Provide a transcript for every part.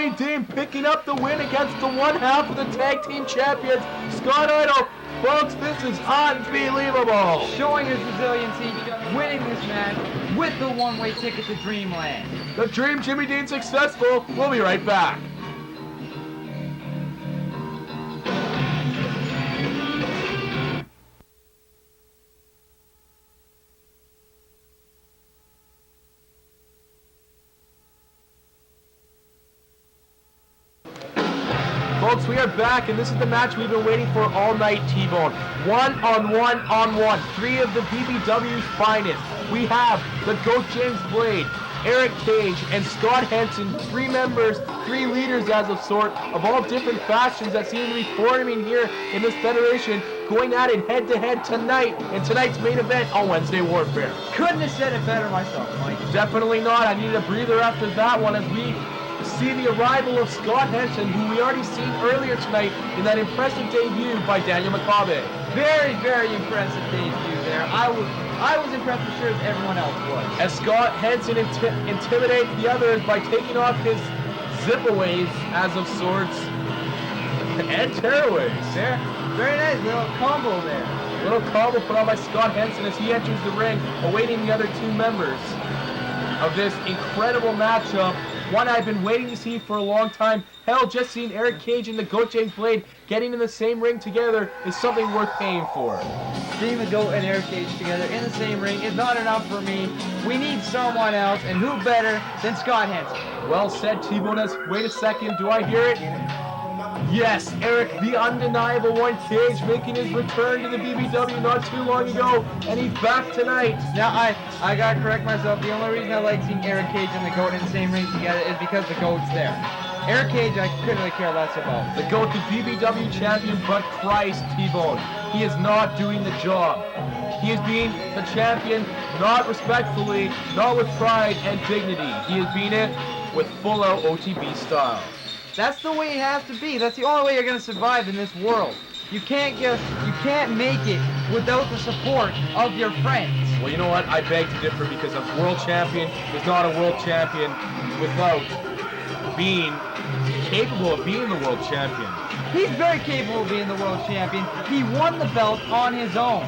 Jimmy Dean picking up the win against the one half of the tag team champions, Scott Idol. Folks, this is unbelievable. Showing his resiliency, winning this match with the one-way ticket to Dreamland. The Dream Jimmy Dean successful. We'll be right back. Folks, we are back, and this is the match we've been waiting for all night, T-Bone. One-on-one. Three of the VBW's finest. We have the GOAT James Blade, Eric Cage, and Scott Henson. Three members, three leaders as of sort, of all different factions that seem to be forming here in this federation, going at it head-to-head tonight in tonight's main event on Wednesday Warfare. Couldn't have said it better myself, Mike. Definitely not. I needed a breather after that one as we see the arrival of Scott Henson, who we already seen earlier tonight in that impressive debut by Daniel McCabe. Very, very impressive debut there. I was impressed as sure as everyone else was. As Scott Henson intimidates the others by taking off his zip-aways as of sorts and tearaways. There, very nice little combo there. Little combo put on by Scott Henson as he enters the ring, awaiting the other two members of this incredible matchup. One I've been waiting to see for a long time. Hell, just seeing Eric Cage and the GOAT James Blade getting in the same ring together is something worth paying for. Seeing the GOAT and Eric Cage together in the same ring is not enough for me. We need someone else, and who better than Scott Henson? Well said, T-Bone. Wait a second, do I hear it? Yes, Eric, the undeniable one, Cage, making his return to the BBW not too long ago, and he's back tonight. Now, I gotta correct myself. The only reason I like seeing Eric Cage and the GOAT in the same ring together is because the GOAT's there. Eric Cage, I couldn't really care less about. The GOAT, the BBW champion, but Christ, T-Bone, he is not doing the job. He is being the champion, not respectfully, not with pride and dignity. He is being it with full-out OTB style. That's the way it has to be. That's the only way you're going to survive in this world. You can't make it without the support of your friends. Well, you know what? I beg to differ because a world champion is not a world champion without being capable of being the world champion. He's very capable of being the world champion. He won the belt on his own.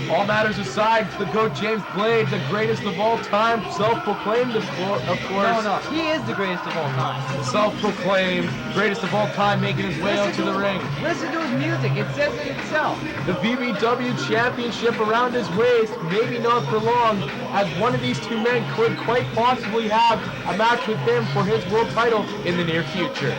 All matters aside, the GOAT James Blade, the greatest of all time, self-proclaimed, of course. No, he is the greatest of all time. Self-proclaimed, greatest of all time, making his way onto the ring. Listen to his music, it says it itself. The VBW Championship around his waist, maybe not for long, as one of these two men could quite possibly have a match with him for his world title in the near future.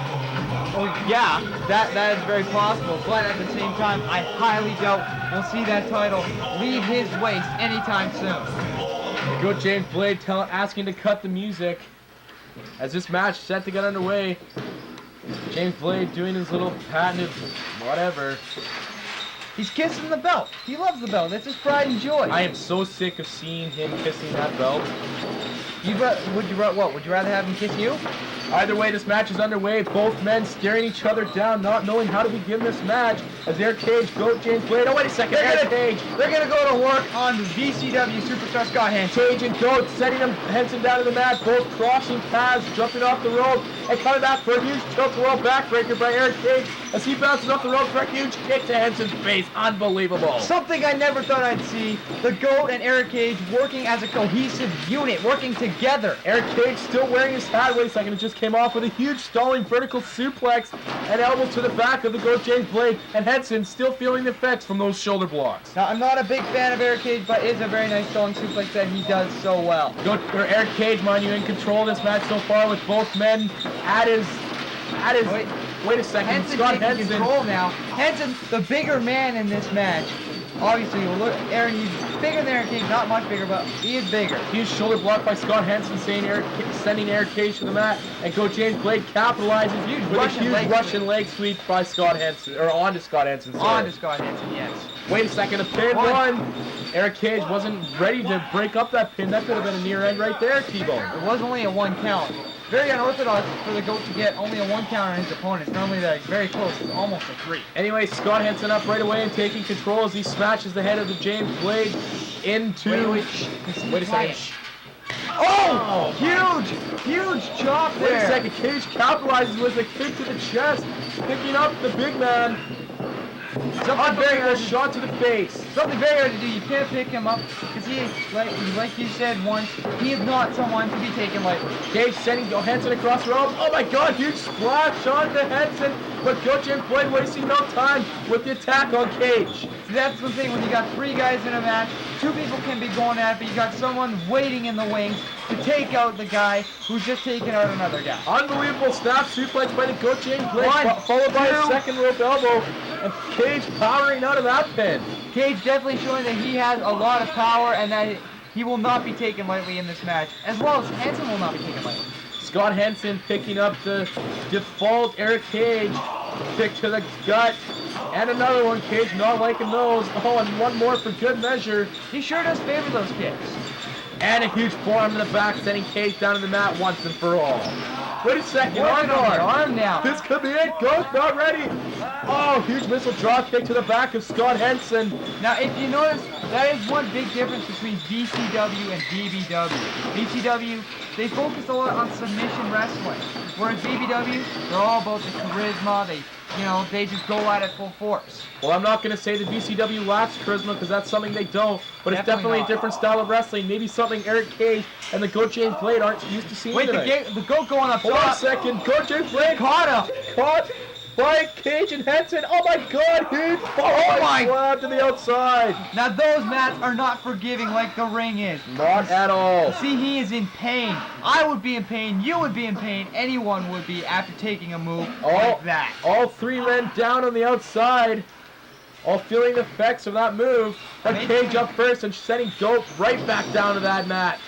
Oh yeah, that is very possible, but at the same time, I highly doubt we'll see that title leave his waist anytime soon. The GOAT James Blade asking to cut the music as this match set to get underway. James Blade doing his little patented whatever. He's kissing the belt. He loves the belt. That's his pride and joy. I am so sick of seeing him kissing that belt. Would you rather have him kiss you? Either way, this match is underway. Both men staring each other down, not knowing how to begin this match. As Eric Cage, GOAT James Blade. Oh, wait a second. Eric Cage. They're going to go to work on the VCW superstar Scott Henson. Cage and GOAT setting Henson down to the mat. Both crossing paths, jumping off the rope, and coming back for a huge tilt-a-whirl backbreaker by Eric Cage as he bounces off the rope for a huge kick to Henson's face. Unbelievable. Something I never thought I'd see. The GOAT and Eric Cage working as a cohesive unit, working together. Eric Cage still wearing his hat. Wait a second, it just came off with a huge stalling vertical suplex and elbow to the back of the GOAT James Blade, and Henson still feeling the effects from those shoulder blocks. Now, I'm not a big fan of Eric Cage, but it's a very nice stalling suplex that he does so well. Eric Cage, mind you, in control of this match so far with both men at his wait a second, Henson Scott taking Henson. control now. Henson, the bigger man in this match. Obviously, look, Aaron, he's bigger than Eric Cage, not much bigger, but he is bigger. Huge shoulder block by Scott Henson, sending Eric Cage to the mat, and GOAT James Blade capitalizes with a huge Russian leg sweep by Scott Henson, or onto Scott Henson. Onto Scott Henson, yes. Wait a second, a pin one. Eric Cage wasn't ready to break up that pin. That could have been a near end right there, T-Bone. It was only a 1 count. Very unorthodox for the GOAT to get only a 1 count on his opponents. Normally they're very close. It's almost a 3. Anyway, Scott Henson up right away and taking control as he smashes the head of the James Blade into... Wait a second. Oh! Huge chop Wait a there. second, Cage capitalizes with a kick to the chest, picking up the big man. Something very Unbelievable hard to shot to the face. Something very hard to do. You can't pick him up because he, like you said once, he is not someone to be taken lightly. Cage sending Henson across the rope. Oh my God, huge splash on to Henson, but Go-James Blade wasting no time with the attack on Cage. See, that's the thing, when you got 3 guys in a match, 2 people can be going at it, but you got someone waiting in the wings to take out the guy who's just taking out another guy. Unbelievable snap suplex by the Go-James Blade, One, followed by a two. second rope elbow, and Cage powering out of that pin. Cage definitely showing that he has a lot of power and that he will not be taken lightly in this match, as well as Henson will not be taken lightly. Scott Henson picking up the default Eric Cage, kick to the gut, and another one. Cage not liking those. Oh, and one more for good measure. He sure does favor those kicks. And a huge forearm in the back, sending Cage down to the mat once and for all. Wait a second, Working on the arm arm now. This could be it. Ghost not ready. Oh, huge missile drop kick to the back of Scott Henson. Now, if you notice, that is one big difference between VCW and VBW. VCW, they focus a lot on submission wrestling, whereas VBW, they're all about the charisma. They just go at it full force. Well, I'm not going to say the VCW lacks charisma because that's something they don't, but it's Definitely definitely a not. different style of wrestling. Maybe something Eric Cage and the Go-James Blade aren't used to seeing Wait, today. the goat going up Hold on a top. second. Go-James Blade Caught him. caught by Cage and Henson. Oh my God, huge my- slab to the outside. Now, those mats are not forgiving like the ring is. Not at all. See, he is in pain. I would be in pain. You would be in pain. Anyone would be after taking a move like that. All 3 men down on the outside, all feeling the effects of that move. But Cage up first and sending Goat right back down to that mat.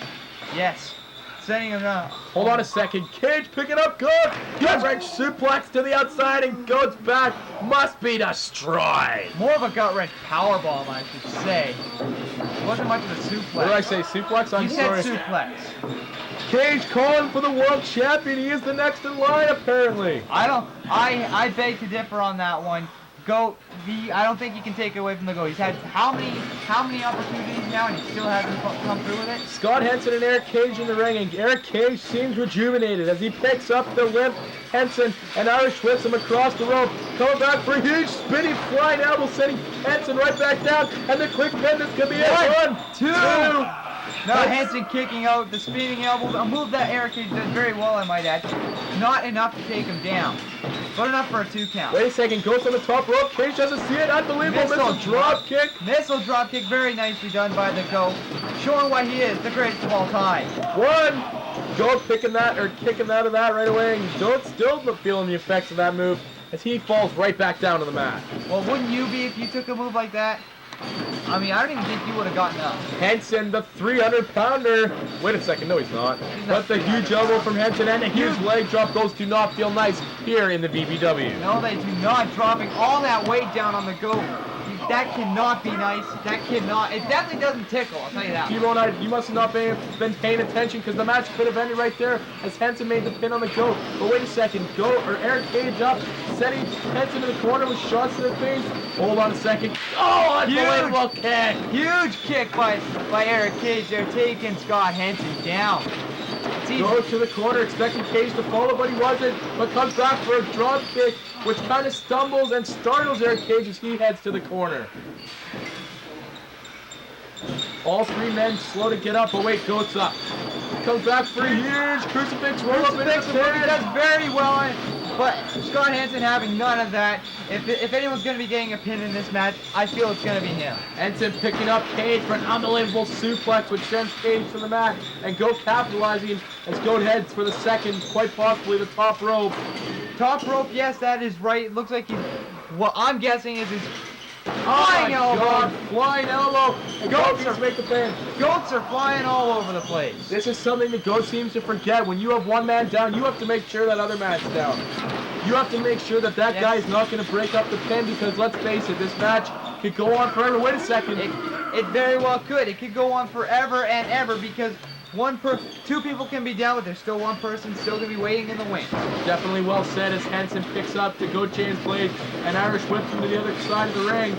Yes. Sending him down. Hold on a second. Cage picking up Goat. Gut wrench suplex to the outside and Goat's back must be destroyed. More of a gut wrench powerbomb, I should say. Wasn't much of a suplex. What did I say? Suplex? I'm You said sorry. suplex. Cage calling for the world champion. He is the next in line, apparently. I beg to differ on that one. Goat, I don't think you can take it away from the Goat. He's had how many opportunities now, and he still hasn't come through with it? Scott Henson and Eric Cage in the ring, and Eric Cage seems rejuvenated as he picks up the limp Henson and Irish whips him across the rope. Coming back for a huge spinning flying elbow, sending Henson right back down, and the quick pin. This could be it. 1, 2. Now Henson kicking out the spinning elbow, a move that Eric Cage does very well, I might add. Not enough to take him down, but enough for a 2 count. Wait a second, goes on the top rope. Cage doesn't see it. Unbelievable missile drop kick. Missile drop kick, very nicely done by the Goat, showing why he is the greatest of all time. 1. Goat kicking that out of that right away, and Goat still feeling the effects of that move as he falls right back down to the mat. Well, wouldn't you be if you took a move like that? I mean, I don't even think you would have gotten up. Henson, the 300-pounder. Wait a second, no he's not. But the huge elbow from Henson and a huge leg drop. Those do not feel nice here in the BBW. No, they do not. Dropping all that weight down on the Goat. That cannot be nice. That cannot. It definitely doesn't tickle, I'll tell you that. T-Bone, you must have not been paying attention because the match could have ended right there as Henson made the pin on the Goat. But wait a second, Eric Cage up, setting Henson to the corner with shots to the face. Hold on a second. Oh, unbelievable kick. Huge kick by Eric Cage there, taking Scott Henson down. Goes to the corner, expecting Cage to follow, but he wasn't. But comes back for a drop kick, which kind of stumbles and startles Eric Cage as he heads to the corner. All 3 men slow to get up, but wait, Goat's up. Comes back for a huge crucifix roll up in his He does very well on it, but Scott Henson having none of that. If anyone's going to be getting a pin in this match, I feel it's going to be him. Henson picking up Cage for an unbelievable suplex, which sends Cage to the mat, and Goat capitalizing as Goat heads for the second, quite possibly the top rope. Top rope, yes, that is right. It looks like he's, what I'm guessing is his Flying elbow. Flying elbow. And Goats Goats make the pin. Goats are flying all over the place. This is something the Goat seems to forget. When you have one man down, you have to make sure that other man's down. You have to make sure that guy is not going to break up the pin because let's face it, this match could go on forever. Wait a second. It very well could. It could go on forever and ever because Two people can be down, but there's still one person still gonna be waiting in the wings. Definitely well said as Henson picks up the G.O.A.T chains blade and Irish whips him to the other side of the ring.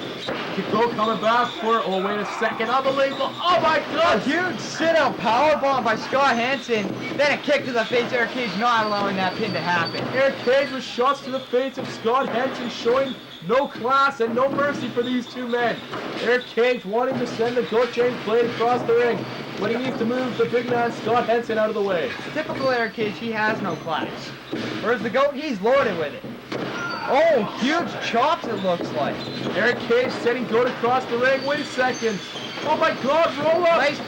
Go coming back for, oh wait a second, unbelievable, oh my A god! huge sit-out powerbomb by Scott Henson, then a kick to the face. Eric Cage not allowing that pin to happen. Eric Cage with shots to the face of Scott Henson, showing no class and no mercy for these two men. Eric Cage wanting to send the G.O.A.T chains blade across the ring, but he needs to move the big man Scott Henson out of the way. Typical Eric Cage, he has no class. Whereas the GOAT, he's loaded with it. Oh, huge chops it looks like. Eric Cage sending G.O.A.T across the ring. Wait a second. Oh my god, roll up. Nice.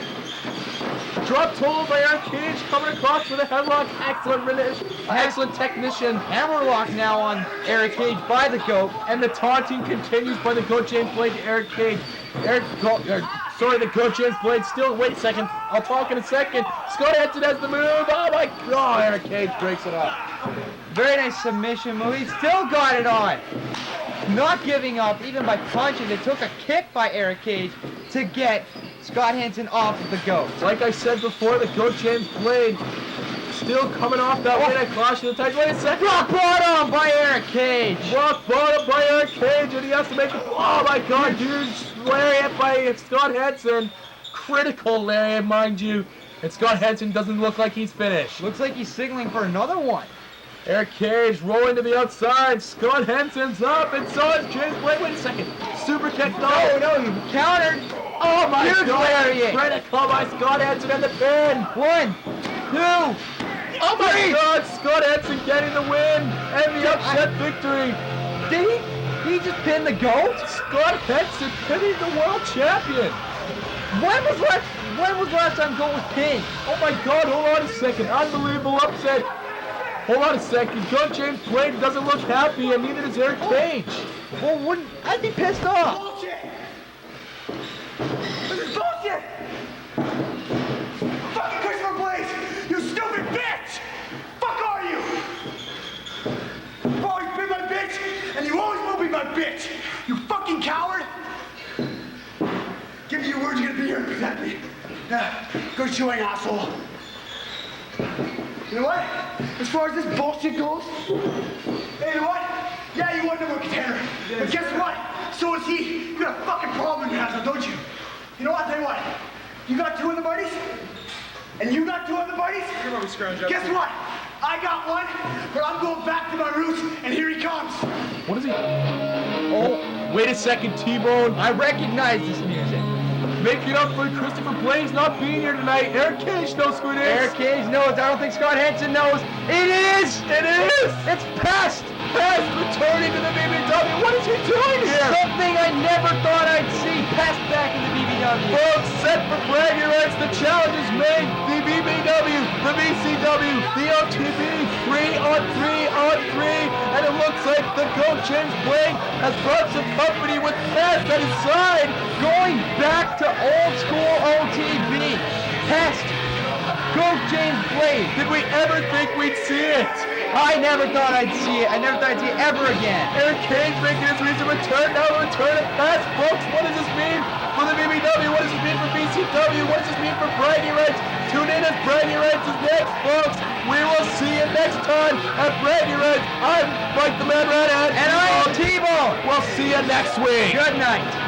Drop toe by Eric Cage, coming across with a headlock. Excellent technician. Hammerlock now on Eric Cage by the GOAT. And the taunting continues by the G.O.A.T chains blade to Eric Cage. The G.O.A.T chains blade still, wait a second. I'll talk in a second. Scott Henson has the move. Oh my god, Eric Cage breaks it up. Very nice submission move. He still got it on. Not giving up, even by punches. It took a kick by Eric Cage to get Scott Henson off of the GOAT. Like I said before, the G.O.A.T chains blade still coming off that way. I clash in the tight. Wait a second. Rock bottom by Eric Cage. Rock bottom by Eric Cage, and he has to make it. Oh my god, huge lariat by Scott Henson. Critical lariat, mind you. And Scott Henson doesn't look like he's finished. Looks like he's signaling for another one. Eric Cage rolling to the outside. Scott Henson's up, and so is James Blade. Wait a second. Super kick. No, he countered. Oh my huge god. lariat. Critical by Scott Henson and the pin. 1, 2. Oh my god, Scott Henson getting the win and the upset victory. Did he just pin the GOAT? Scott Henson pinning the world champion. When was the last time GOAT was pinned? Oh my god, hold on a second. Unbelievable upset. Hold on a second. G.O.A.T James Blade doesn't look happy, and neither does Eric Cage. Well, I'd be pissed off. Bullshit! This is bullshit! Fucking Christopher Blaze! You stupid bitch! Fuck are you? You've always been my bitch, and you always will be my bitch! You fucking coward! Give me your word you're gonna be here and protect me. Go chewing, asshole. You know what? As far as this bullshit goes, hey, you know what? Yeah, you want number contender. But guess what? So is he. You got a fucking problem in your hands, don't you? You know what? I'll tell you what. You got 2 other buddies? And you got 2 other buddies? Guess what? I got one, but I'm going back to my roots, and here he comes. What is he? Oh, wait a second, T-Bone. I recognize this music. Making up for Christopher Blaze not being here tonight. Eric Cage knows who it is. Eric Cage knows. I don't think Scott Henson knows. It is! It is! It's Pest! Pest returning to the VBW. What is he doing here? Something I never thought I'd see. Pest back in the VBW. Folks, set for bragging rights. The challenge is made. The VBW, the VCW, the OTB, 3-on-3-on-3. And it looks like the G.O.A.T James Blade has brought some company with Pest at his side. Going back to old school OTB. Pest. GO.A.T James Blade. Did we ever think we'd see it? I never thought I'd see it. I never thought I'd see it ever again. Eric Cage making his recent return. Now the return of Pest. Folks, what does this mean for the VBW? What does this mean for VCW? What does this mean for bragging rights? Tune in as bragging rights is next, folks. We will see you next time at bragging rights. I'm Mike the Man Redhead. And I'm T-Bone. We'll see you next week. Good night.